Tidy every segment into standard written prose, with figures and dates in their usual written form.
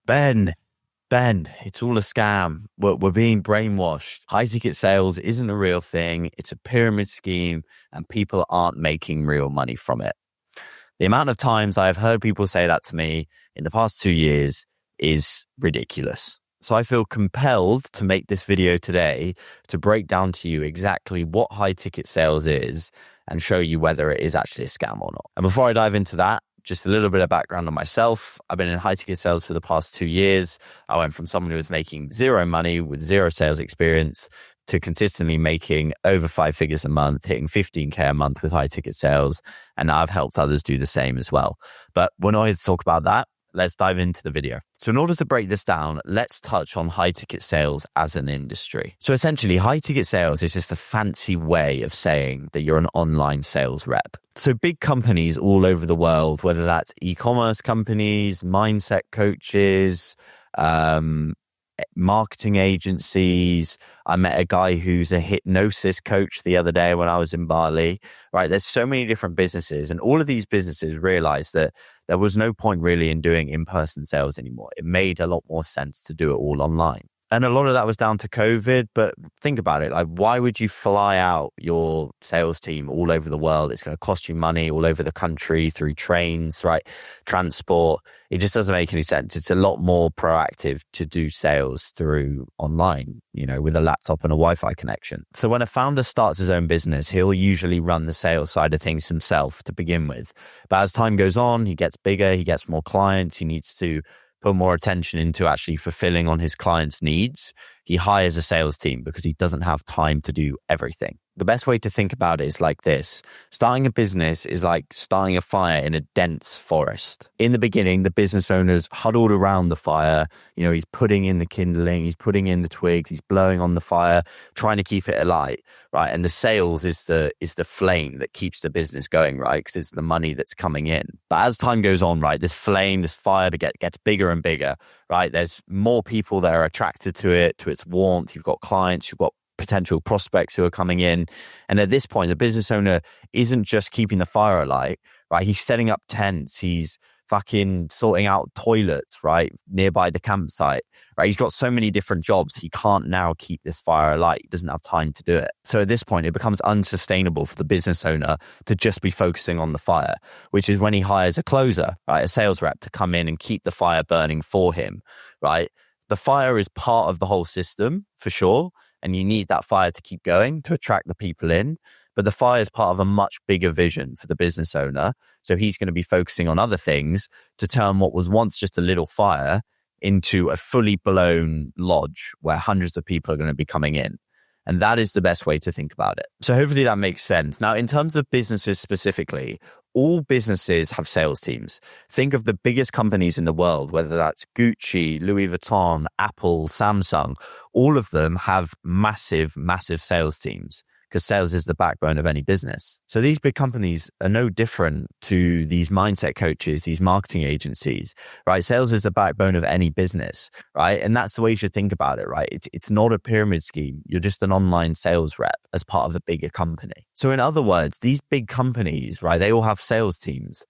Ben, it's all a scam. We're being brainwashed. High ticket sales isn't a real thing. It's a pyramid scheme and people aren't making real money from it. The amount of times I've heard people say that to me in the past 2 years is ridiculous. So I feel compelled to make this video today to break down to you exactly what high ticket sales is and show you whether it is actually a scam or not. And before I dive into that, just a little bit of background on myself. I've been in high ticket sales for the past 2 years. I went from someone who was making zero money with zero sales experience to consistently making over 5 figures a month, hitting 15K a month with high ticket sales. And I've helped others do the same as well. But we're not here to talk about that. Let's dive into the video. So in order to break this down, let's touch on high ticket sales as an industry. So essentially, high ticket sales is just a fancy way of saying that you're an online sales rep. So big companies all over the world, whether that's e-commerce companies, mindset coaches, marketing agencies. I met a guy who's a hypnosis coach the other day when I was in Bali, right? There's so many different businesses, and all of these businesses realized that there was no point really in doing in-person sales anymore. It made a lot more sense to do it all online. And a lot of that was down to COVID, but think about it. Like, why would you fly out your sales team all over the world? It's going to cost you money all over the country through trains, right? Transport. It just doesn't make any sense. It's a lot more proactive to do sales through online, with a laptop and a Wi-Fi connection. So when a founder starts his own business, he'll usually run the sales side of things himself to begin with. But as time goes on, he gets bigger, he gets more clients, he needs to put more attention into actually fulfilling on his clients' needs. He hires a sales team because he doesn't have time to do everything. The best way to think about it is like this. Starting a business is like starting a fire in a dense forest. In the beginning, the business owner's huddled around the fire. He's putting in the kindling, he's putting in the twigs, he's blowing on the fire, trying to keep it alight, right? And the sales is the flame that keeps the business going, right? Because it's the money that's coming in. But as time goes on, right, this flame, this fire gets bigger and bigger, right? There's more people that are attracted to its warmth. You've got clients, you've got potential prospects who are coming in. And at this point, the business owner isn't just keeping the fire alight, right? He's setting up tents. He's fucking sorting out toilets, right? Nearby the campsite, right? He's got so many different jobs. He can't now keep this fire alight. He doesn't have time to do it. So at this point, it becomes unsustainable for the business owner to just be focusing on the fire, which is when he hires a closer, right? A sales rep to come in and keep the fire burning for him, right? The fire is part of the whole system for sure. And you need that fire to keep going to attract the people in. But the fire is part of a much bigger vision for the business owner. So he's going to be focusing on other things to turn what was once just a little fire into a fully blown lodge where hundreds of people are going to be coming in. And that is the best way to think about it. So hopefully that makes sense. Now, in terms of businesses specifically, all businesses have sales teams. Think of the biggest companies in the world, whether that's Gucci, Louis Vuitton, Apple, Samsung. All of them have massive, massive sales teams because sales is the backbone of any business. So these big companies are no different to these mindset coaches, these marketing agencies, right? Sales is the backbone of any business, right? And that's the way you should think about it, right? It's not a pyramid scheme. You're just an online sales rep as part of a bigger company. So in other words, these big companies, right, they all have sales teams,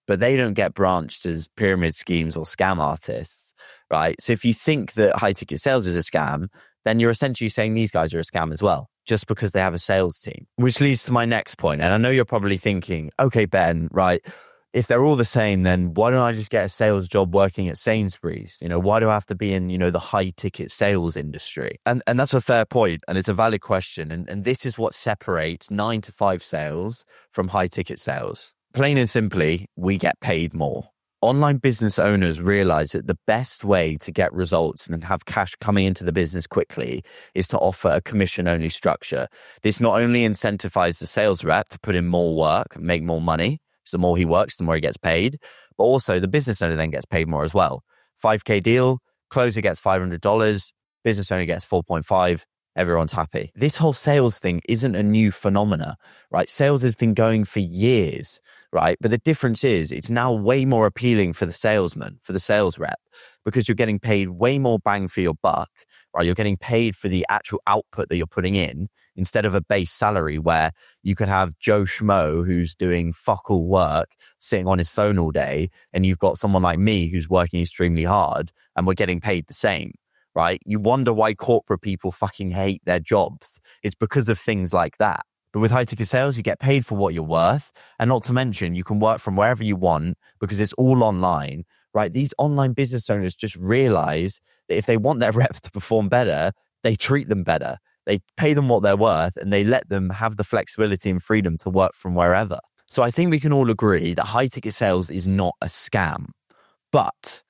but they don't get branched as pyramid schemes or scam artists, right? So if you think that high ticket sales is a scam, then you're essentially saying these guys are a scam as well, just because they have a sales team. Which leads to my next point. And I know you're probably thinking, okay, Ben, right, if they're all the same, then why don't I just get a sales job working at Sainsbury's? Why do I have to be in, the high ticket sales industry? And that's a fair point, and it's a valid question. And this is what separates 9-to-5 sales from high ticket sales. Plain and simply, we get paid more. Online business owners realize that the best way to get results and have cash coming into the business quickly is to offer a commission-only structure. This not only incentivizes the sales rep to put in more work and make more money, so the more he works, the more he gets paid, but also the business owner then gets paid more as well. 5K deal, closer gets $500, business owner gets 4.5, everyone's happy. This whole sales thing isn't a new phenomena, right? Sales has been going for years. right? But the difference is it's now way more appealing for the salesman, for the sales rep, because you're getting paid way more bang for your buck, right? You're getting paid for the actual output that you're putting in instead of a base salary where you could have Joe Schmo who's doing fuck all work, sitting on his phone all day, and you've got someone like me who's working extremely hard and we're getting paid the same, right? You wonder why corporate people fucking hate their jobs. It's because of things like that. But with high ticket sales, you get paid for what you're worth. And not to mention, you can work from wherever you want because it's all online, right? These online business owners just realize that if they want their reps to perform better, they treat them better. They pay them what they're worth and they let them have the flexibility and freedom to work from wherever. So I think we can all agree that high ticket sales is not a scam. But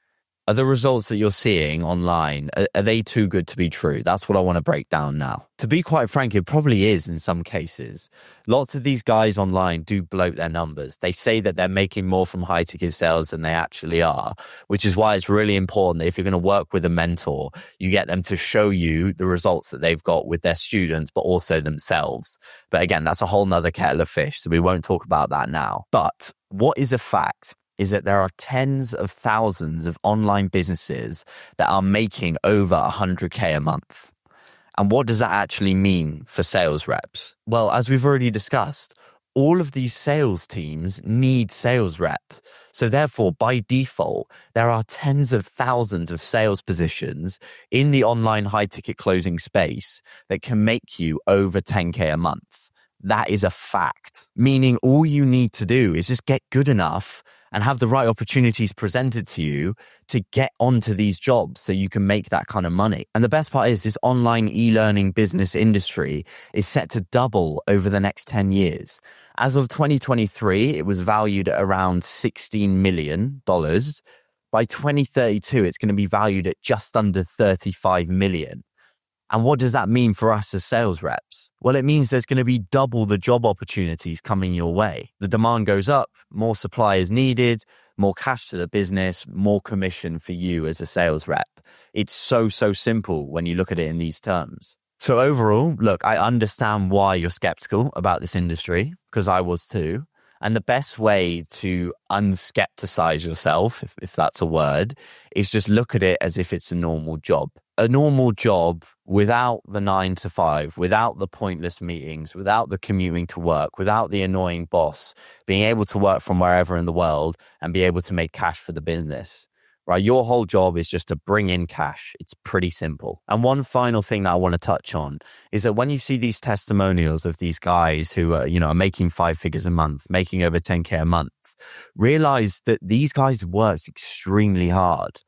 are the results that you're seeing online, are they too good to be true? That's what I want to break down now. To be quite frank, it probably is in some cases. Lots of these guys online do bloat their numbers. They say that they're making more from high ticket sales than they actually are, which is why it's really important that if you're going to work with a mentor, you get them to show you the results that they've got with their students, but also themselves. But again, that's a whole nother kettle of fish, so we won't talk about that now. But what is a fact is that there are tens of thousands of online businesses that are making over 100K a month. And what does that actually mean for sales reps? Well, as we've already discussed, all of these sales teams need sales reps. So therefore, by default, there are tens of thousands of sales positions in the online high ticket closing space that can make you over 10K a month. That is a fact, meaning all you need to do is just get good enough and have the right opportunities presented to you to get onto these jobs so you can make that kind of money. And the best part is this online e-learning business industry is set to double over the next 10 years. As of 2023, it was valued at around $16 million. By 2032, it's going to be valued at just under $35 million. And what does that mean for us as sales reps? Well, it means there's going to be double the job opportunities coming your way. The demand goes up, more supply is needed, more cash to the business, more commission for you as a sales rep. It's so simple when you look at it in these terms. So overall, look, I understand why you're skeptical about this industry, because I was too. And the best way to unskepticize yourself, if that's a word, is just look at it as if it's a normal job. A normal job without the 9 to 5, without the pointless meetings, without the commuting to work, without the annoying boss, being able to work from wherever in the world and be able to make cash for the business. Right? Your whole job is just to bring in cash. It's pretty simple. And one final thing that I want to touch on is that when you see these testimonials of these guys who are making 5 figures a month, making over 10K a month, realize that these guys worked extremely hard.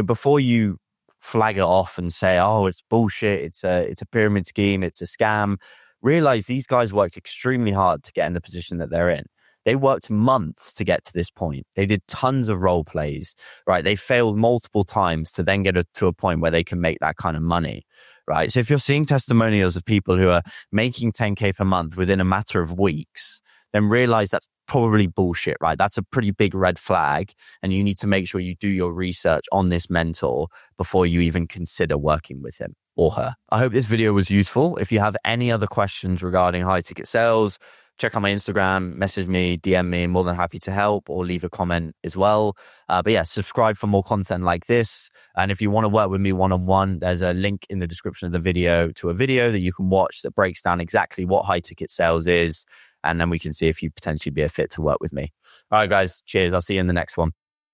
Before you flag it off and say, oh, it's bullshit, it's a pyramid scheme, it's a scam, realize these guys worked extremely hard to get in the position that they're in. They worked months to get to this point. They did tons of role plays, right? They failed multiple times to then get to a point where they can make that kind of money, right? So if you're seeing testimonials of people who are making 10K per month within a matter of weeks, then realize that's probably bullshit, right? That's a pretty big red flag. And you need to make sure you do your research on this mentor before you even consider working with him or her. I hope this video was useful. If you have any other questions regarding high ticket sales, check out my Instagram, message me, DM me, more than happy to help, or leave a comment as well. But yeah, subscribe for more content like this. And if you want to work with me one-on-one, there's a link in the description of the video to a video that you can watch that breaks down exactly what high ticket sales is. And then we can see if you potentially be a fit to work with me. All right, guys, cheers. I'll see you in the next one.